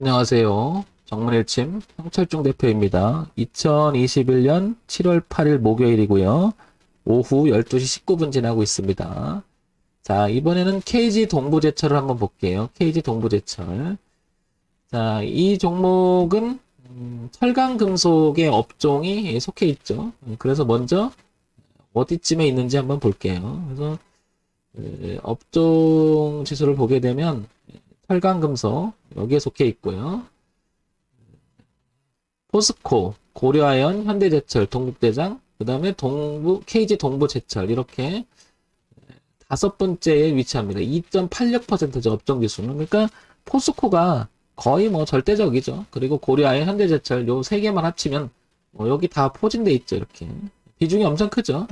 안녕하세요. 정문일침 황철중 대표입니다. 2021년 7월 8일 목요일이고요. 오후 12시 19분 지나고 있습니다. 자, 이번에는 KG 동부제철을 한번 볼게요. KG 동부제철. 자, 이 종목은 철강금속의 업종이 속해 있죠. 그래서 먼저 어디쯤에 있는지 한번 볼게요. 그래서 업종 지수를 보게 되면 철강금속 여기에 속해 있고요. 포스코, 고려아연, 현대제철, 동국대장, 그 다음에 KG 동부제철 이렇게 다섯 번째에 위치합니다. 2.86%죠. 업종지수는. 그러니까 포스코가 거의 뭐 절대적이죠. 그리고 고려아연, 현대제철 요 세 개만 합치면 여기 다 포진돼 있죠. 이렇게 비중이 엄청 크죠.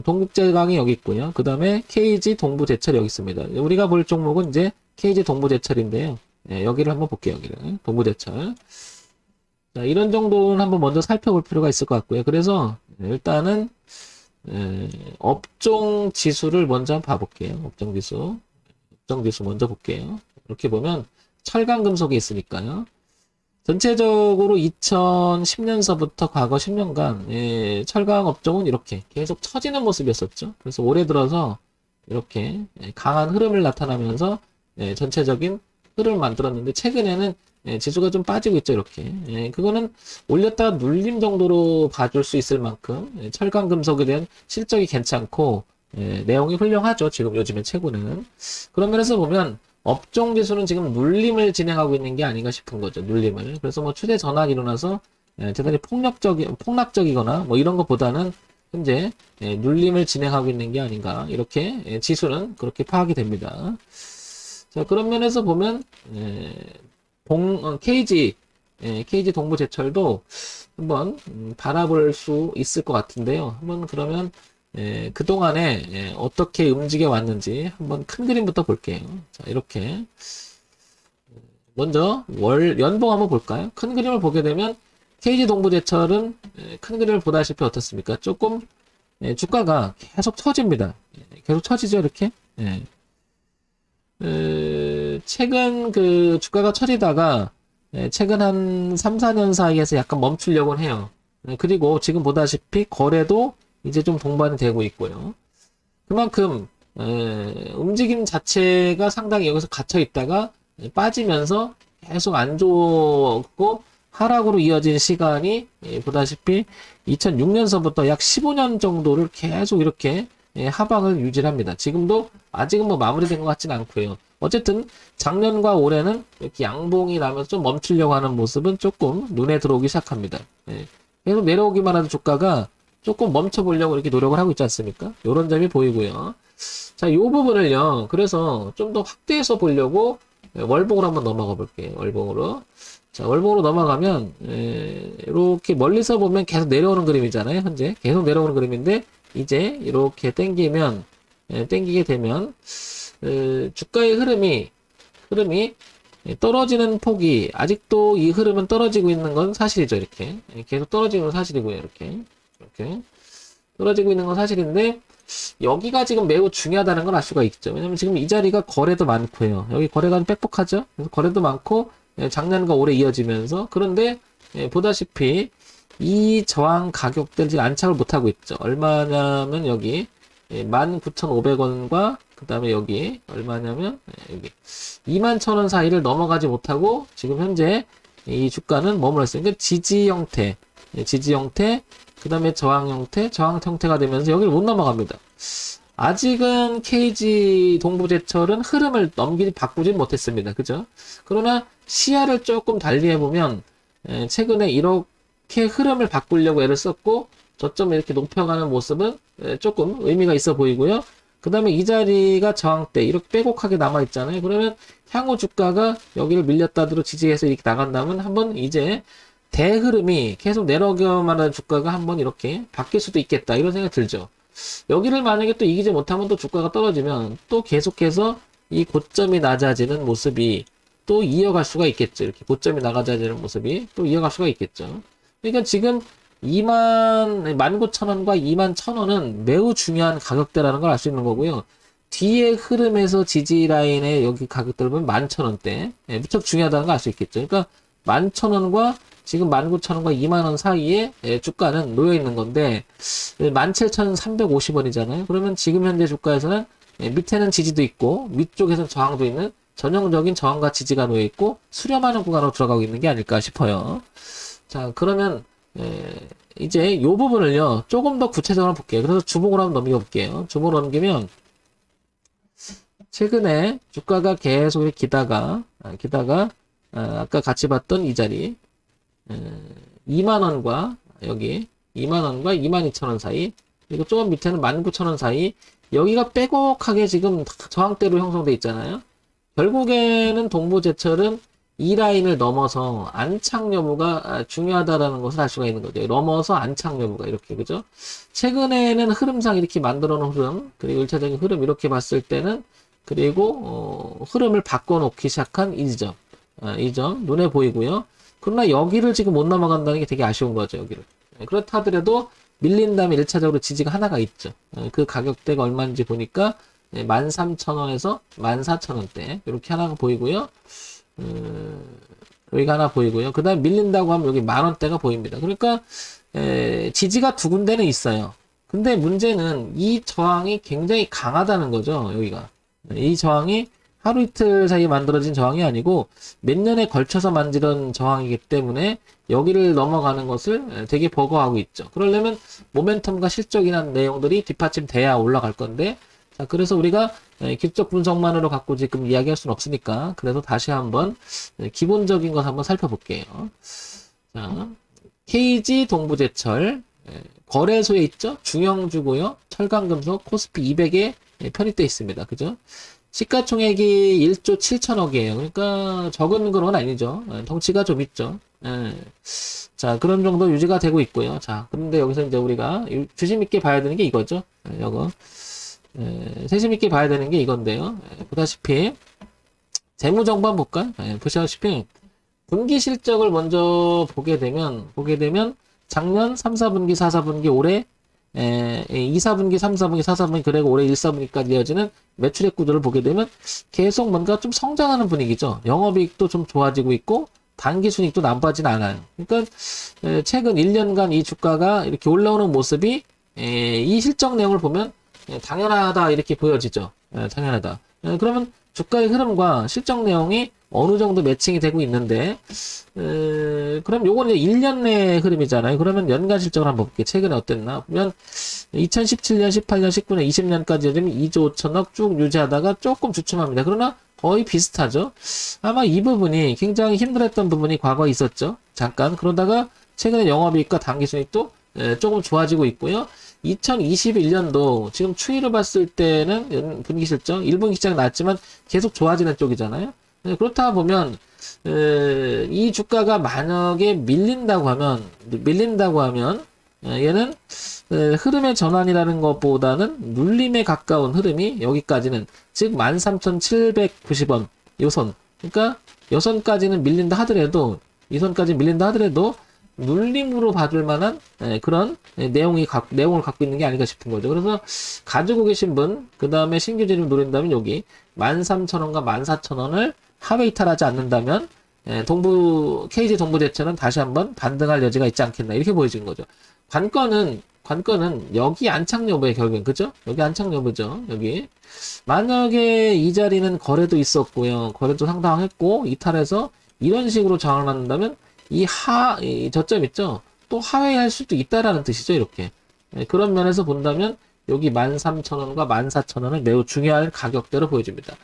동국제강이 여기 있고요. 그 다음에 KG 동부제철이 여기 있습니다. 우리가 볼 종목은 이제 KG 동부제철인데요. 여기를 한번 볼게요. 여기를 동부제철. 자, 이런 정도는 한번 먼저 살펴볼 필요가 있을 것 같고요. 그래서 일단은 업종 지수를 먼저 한번 봐볼게요. 업종 지수 먼저 볼게요. 이렇게 보면 철강금속이 있으니까요. 전체적으로 2010년서부터 과거 10년간 철강 업종은 이렇게 계속 처지는 모습이었었죠. 그래서 올해 들어서 이렇게 강한 흐름을 나타나면서 전체적인 흐름을 만들었는데 최근에는 지수가 좀 빠지고 있죠. 이렇게 그거는 올렸다가 눌림 정도로 봐줄 수 있을 만큼 철강 금속에 대한 실적이 괜찮고 내용이 훌륭하죠. 지금 요즘에 최고는 그런 면에서 보면 업종 지수는 지금 눌림을 진행하고 있는 게 아닌가 싶은 거죠. 눌림을. 그래서 뭐 추세 전환이 일어나서 대단히 폭락적이거나 뭐 이런 것보다는 현재 눌림을 진행하고 있는 게 아닌가 이렇게 지수는 그렇게 파악이 됩니다. 자, 그런 면에서 보면 KG 동부제철도 한번 바라볼 수 있을 것 같은데요. 한번 그러면 그동안에 어떻게 움직여 왔는지 한번 큰 그림부터 볼게요. 자, 이렇게 먼저 연봉 한번 볼까요? 큰 그림을 보게 되면 KG 동부제철은 큰 그림을 보다시피 어떻습니까? 조금 주가가 계속 처집니다. 계속 처지죠, 이렇게. 최근 그 주가가 처지다가 최근 한 3, 4년 사이에서 약간 멈추려고 해요. 그리고 지금 보다시피 거래도 이제 좀 동반이 되고 있고요. 그만큼 움직임 자체가 상당히 여기서 갇혀 있다가 빠지면서 계속 안 좋고 하락으로 이어진 시간이 보다시피 2006년서부터 약 15년 정도를 계속 이렇게 하방을 유지합니다. 지금도 아직은 뭐 마무리된 것 같지는 않고요. 어쨌든 작년과 올해는 이렇게 양봉이 나면서 좀 멈추려고 하는 모습은 조금 눈에 들어오기 시작합니다. 계속 내려오기만 하는 주가가 조금 멈춰보려고 이렇게 노력을 하고 있지 않습니까? 이런 점이 보이고요. 자, 이 부분을요. 그래서 좀 더 확대해서 보려고 월봉으로 한번 넘어가 볼게요. 월봉으로. 자, 월봉으로 넘어가면 이렇게 멀리서 보면 계속 내려오는 그림이잖아요. 현재 계속 내려오는 그림인데 이제 이렇게 땡기게 되면 주가의 흐름이 떨어지는 폭이 아직도 이 흐름은 떨어지고 있는 건 사실이죠. 이렇게 계속 떨어지는 건 사실이고요. 이렇게 떨어지고 있는 건 사실인데 여기가 지금 매우 중요하다는 걸 알 수가 있죠. 왜냐면 지금 이 자리가 거래도 많고요. 여기 거래가 빽빽하죠. 그래서 거래도 많고 작년과 올해 이어지면서 그런데 보다시피 이 저항 가격들 지금 안착을 못하고 있죠. 얼마냐면 여기 19,500원과 그 다음에 여기 얼마냐면 여기 21,000원 사이를 넘어가지 못하고 지금 현재 이 주가는 머물러 있어요. 그러니까 지지 형태 그 다음에 저항 형태가 되면서 여기를 못 넘어갑니다. 아직은 KG 동부제철은 흐름을 바꾸진 못했습니다. 그죠? 그러나 시야를 조금 달리 해보면 최근에 이렇게 흐름을 바꾸려고 애를 썼고 저점을 이렇게 높여가는 모습은 조금 의미가 있어 보이고요. 그 다음에 이 자리가 저항대 이렇게 빼곡하게 남아있잖아요. 그러면 향후 주가가 여기를 밀렸다대로 지지해서 이렇게 나간다면 한번 이제 대흐름이 계속 내려오기만 하는 주가가 한번 이렇게 바뀔 수도 있겠다 이런 생각이 들죠. 여기를 만약에 또 이기지 못하면 또 주가가 떨어지면 또 계속해서 이 고점이 낮아지는 모습이 또 이어갈 수가 있겠죠. 이렇게 고점이 낮아지는 모습이 또 이어갈 수가 있겠죠. 그러니까 지금 19,000원과 21,000원은 매우 중요한 가격대라는 걸 알 수 있는 거고요. 뒤에 흐름에서 지지 라인에 여기 가격대를 보면 11,000원대. 예, 무척 중요하다는 거 알 수 있겠죠. 그러니까 11,000원과 지금 19,000원과 2만원 사이에 예, 주가는 놓여 있는 건데 17,350원이잖아요. 그러면 지금 현재 주가에서는 예, 밑에는 지지도 있고 위쪽에서는 저항도 있는 전형적인 저항과 지지가 놓여 있고 수렴하는 구간으로 들어가고 있는 게 아닐까 싶어요. 자, 그러면 이제 이 부분을요 조금 더 구체적으로 볼게요. 그래서 주목으로 한번 넘겨볼게요. 주목으로 넘기면 최근에 주가가 계속 이렇게 기다가 아까 같이 봤던 이 자리 2만원과 여기 2만원과 22,000원 사이, 그리고 조금 밑에는 19,000원 사이, 여기가 빼곡하게 지금 저항대로 형성돼 있잖아요. 결국에는 동부제철은 이 라인을 넘어서 안착 여부가 중요하다라는 것을 알 수가 있는 거죠. 넘어서 안착 여부가 이렇게, 그죠? 최근에는 흐름상 이렇게 만들어 놓은 흐름, 그리고 1차적인 흐름 이렇게 봤을 때는, 그리고 흐름을 바꿔놓기 시작한 이 점 눈에 보이고요. 그러나 여기를 지금 못 넘어간다는 게 되게 아쉬운 거죠, 여기를. 그렇다 하더라도 밀린 다음에 1차적으로 지지가 하나가 있죠. 그 가격대가 얼마인지 보니까 13,000원에서 14,000원대 이렇게 하나가 보이고요. 여기가 하나 보이고요. 그 다음 밀린다고 하면 여기 10,000원대가 보입니다. 그러니까 지지가 두 군데는 있어요. 근데 문제는 이 저항이 굉장히 강하다는 거죠. 여기가 이 저항이 하루 이틀 사이에 만들어진 저항이 아니고 몇 년에 걸쳐서 만든 저항이기 때문에 여기를 넘어가는 것을 되게 버거워하고 있죠. 그러려면 모멘텀과 실적이나 내용들이 뒷받침돼야 올라갈 건데, 자, 그래서 우리가 기술적 분석만으로 갖고 지금 이야기할 수는 없으니까 그래서 다시 한번 기본적인 것 한번 살펴볼게요. 자, KG 동부제철 거래소에 있죠. 중형주고요. 철강금속 코스피 200에 편입되어 있습니다. 그죠? 시가총액이 1조 7천억이에요. 그러니까 적은 건 아니죠. 덩치가 좀 있죠. 자, 그런 정도 유지가 되고 있고요. 자, 그런데 여기서 이제 우리가 주심 있게 봐야 되는 게 이거죠. 이거. 세심 있게 봐야 되는 게 이건데요. 보다시피 재무정보 한번 볼까요? 보시다시피 분기 실적을 먼저 보게 되면 작년 3, 4분기, 4, 4분기, 올해 2, 4분기, 3, 4분기, 4, 4분기, 그리고 올해 1, 4분기까지 이어지는 매출액 구조를 보게 되면 계속 뭔가 좀 성장하는 분위기죠. 영업이익도 좀 좋아지고 있고 단기순이익도 나빠지는 않아요. 그러니까 최근 1년간 이 주가가 이렇게 올라오는 모습이 이 실적 내용을 보면 당연하다 이렇게 보여지죠. 당연하다. 그러면 주가의 흐름과 실적 내용이 어느 정도 매칭이 되고 있는데, 그럼 요거는 이제 1년 내 흐름이잖아요. 그러면 연간 실적을 한번 볼게요. 최근에 어땠나? 보면 2017년, 18년, 19년, 20년까지 요즘 2조 5천억 쭉 유지하다가 조금 주춤합니다. 그러나 거의 비슷하죠. 아마 이 부분이 굉장히 힘들었던 부분이 과거에 있었죠. 잠깐. 그러다가 최근에 영업이익과 단기순이익도 조금 좋아지고 있고요. 2021년도 지금 추이를 봤을 때는 분기 실적 1분기 시장이 낮지만 계속 좋아지는 쪽이잖아요. 그렇다 보면 이 주가가 만약에 밀린다고 하면 얘는 흐름의 전환이라는 것보다는 눌림에 가까운 흐름이 여기까지는 즉 13,790원 요선, 그러니까 여선까지는 밀린다 하더라도 이 선까지 밀린다 하더라도 눌림으로 봐줄 만한 그런 내용을 갖고 있는 게 아닌가 싶은 거죠. 그래서 가지고 계신 분, 그 다음에 신규 진입 노린다면 여기 13,000원과 14,000원을 하회 이탈하지 않는다면 KG 동부제철은 다시 한번 반등할 여지가 있지 않겠나 이렇게 보여지는 거죠. 관건은 여기 안착 여부에 결국엔, 그죠? 여기 안착 여부죠. 여기 만약에 이 자리는 거래도 있었고요, 거래도 상당했고 이탈해서 이런 식으로 저항을 만든다면 이 저점 있죠? 또 하회할 수도 있다라는 뜻이죠, 이렇게. 그런 면에서 본다면 여기 13,000원과 14,000원은 매우 중요한 가격대로 보여집니다.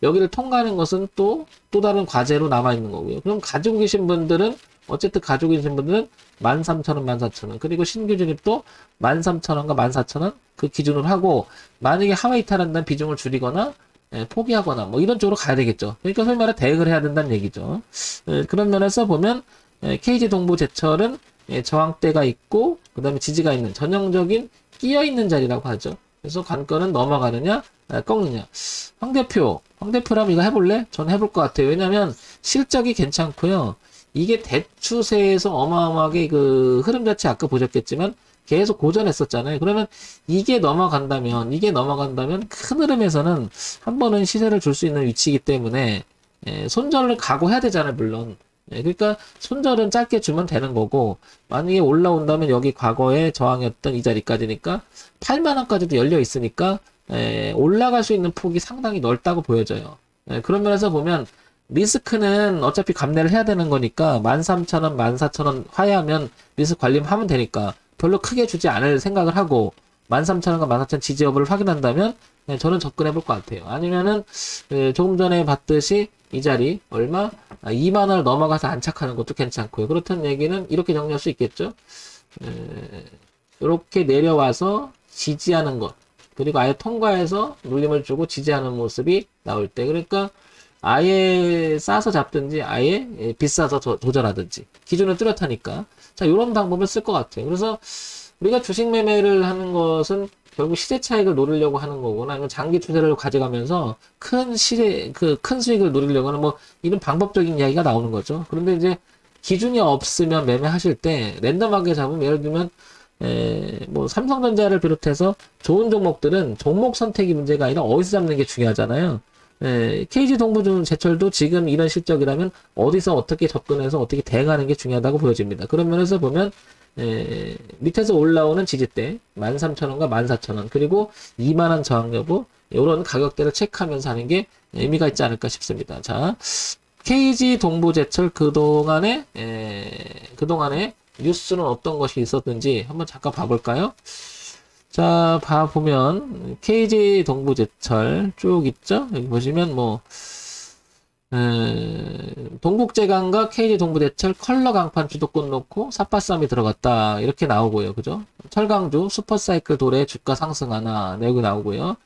여기를 통과하는 것은 또 다른 과제로 남아있는 거고요. 그럼 가지고 계신 분들은, 어쨌든 가지고 계신 분들은 13,000원, 14,000원, 그리고 신규 진입도 13,000원과 14,000원 그 기준으로 하고, 만약에 하회 이탈한다는 비중을 줄이거나 포기하거나 뭐 이런 쪽으로 가야 되겠죠. 그러니까 소위 말해 대응을 해야 된다는 얘기죠. 그런 면에서 보면 KG 동부제철은 저항대가 있고 그 다음에 지지가 있는 전형적인 끼어있는 자리라고 하죠. 그래서 관건은 넘어가느냐 꺾느냐. 황 대표라면 이거 해볼래? 전 해볼 것 같아요. 왜냐면 실적이 괜찮고요. 이게 대추세에서 어마어마하게 그 흐름 자체 아까 보셨겠지만 계속 고전했었잖아요. 그러면 이게 넘어간다면 큰 흐름에서는 한 번은 시세를 줄 수 있는 위치이기 때문에 손절을 각오해야 되잖아요, 물론. 그러니까 손절은 짧게 주면 되는 거고, 만약에 올라온다면 여기 과거에 저항이었던 이 자리까지니까 8만 원까지도 열려 있으니까 올라갈 수 있는 폭이 상당히 넓다고 보여져요. 그런 면에서 보면 리스크는 어차피 감내를 해야 되는 거니까 13,000원, 14,000원 하회하면 리스크 관리하면 되니까 별로 크게 주지 않을 생각을 하고 13,000원과 14,000원 지지 여부를 확인한다면 저는 접근해 볼 것 같아요. 아니면은 조금 전에 봤듯이 이 자리 얼마? 2만 원을 넘어가서 안착하는 것도 괜찮고요. 그렇다는 얘기는 이렇게 정리할 수 있겠죠. 이렇게 내려와서 지지하는 것, 그리고 아예 통과해서 눌림을 주고 지지하는 모습이 나올 때, 그러니까 아예 싸서 잡든지 아예 비싸서 조절하든지 기준을 뚜렷하니까, 자, 이런 방법을 쓸 것 같아요. 그래서 우리가 주식 매매를 하는 것은 결국 시세 차익을 노리려고 하는 거거나 아니면 장기 투자를 가져가면서 큰 수익을 노리려고 하는 뭐 이런 방법적인 이야기가 나오는 거죠. 그런데 이제 기준이 없으면 매매하실 때 랜덤하게 잡으면, 예를 들면 뭐 삼성전자를 비롯해서 좋은 종목들은 종목 선택이 문제가 아니라 어디서 잡는 게 중요하잖아요. KG 동부제철도 지금 이런 실적이라면 어디서 어떻게 접근해서 어떻게 대응하는 게 중요하다고 보여집니다. 그런 면에서 보면 밑에서 올라오는 지지대 13,000원과 14,000원, 그리고 2만원 저항 여부, 이런 가격대를 체크하면서 하는 게 의미가 있지 않을까 싶습니다. 자, KG 동부제철 그동안에 뉴스는 어떤 것이 있었는지 한번 잠깐 봐볼까요? 자, 봐보면 KG 동부제철 쭉 있죠? 여기 보시면 뭐 동국제강과 KG 동부제철 컬러 강판 주도권 놓고 삿바싸움이 들어갔다, 이렇게 나오고요. 그죠? 철강주 슈퍼사이클 도래 주가 상승하나 내용이 나오고요.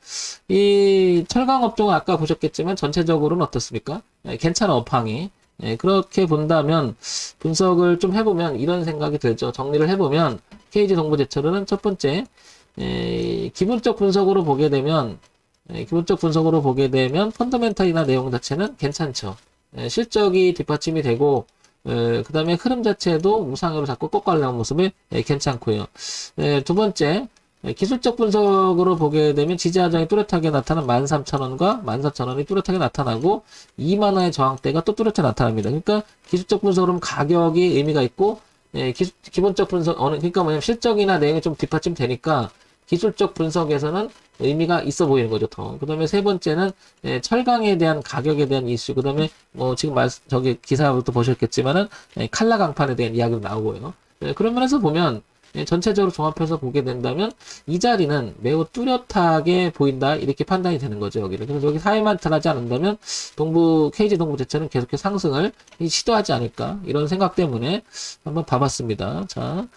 이 철강 업종은 아까 보셨겠지만 전체적으로는 어떻습니까? 괜찮은 업황이. 그렇게 본다면 분석을 좀 해보면 이런 생각이 들죠. 정리를 해보면 KG 동부제철은 첫 번째, 기본적 분석으로 보게 되면 펀더멘탈이나 내용 자체는 괜찮죠. 실적이 뒷받침이 되고, 그 다음에 흐름 자체도 우상으로 자꾸 꺾어 올라온 모습이 괜찮고요. 두 번째, 기술적 분석으로 보게 되면 지지하장이 뚜렷하게 나타난 13,000원과 14,000원이 뚜렷하게 나타나고 2만원의 저항대가 또 뚜렷하게 나타납니다. 그러니까 기술적 분석으로 가격이 의미가 있고, 기본적 분석, 그러니까 뭐냐면 실적이나 내용이 좀 뒷받침 되니까 기술적 분석에서는 의미가 있어 보이는 거죠, 더. 그 다음에 세 번째는 철강에 대한 가격에 대한 이슈, 그 다음에 뭐 지금 저기 기사부터 보셨겠지만은 칼라 강판에 대한 이야기도 나오고요. 그런 면에서 보면 전체적으로 종합해서 보게 된다면 이 자리는 매우 뚜렷하게 보인다, 이렇게 판단이 되는 거죠, 여기를. 그래서 여기 사이만 탈하지 않는다면 KG 동부제철은 계속해서 상승을 시도하지 않을까, 이런 생각 때문에 한번 봐봤습니다. 자,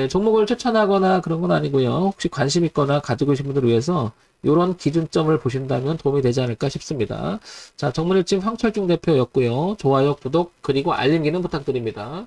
종목을 추천하거나 그런 건 아니고요. 혹시 관심 있거나 가지고 계신 분들을 위해서 이런 기준점을 보신다면 도움이 되지 않을까 싶습니다. 자, 정문일집 황철중 대표였고요. 좋아요, 구독, 그리고 알림 기능 부탁드립니다.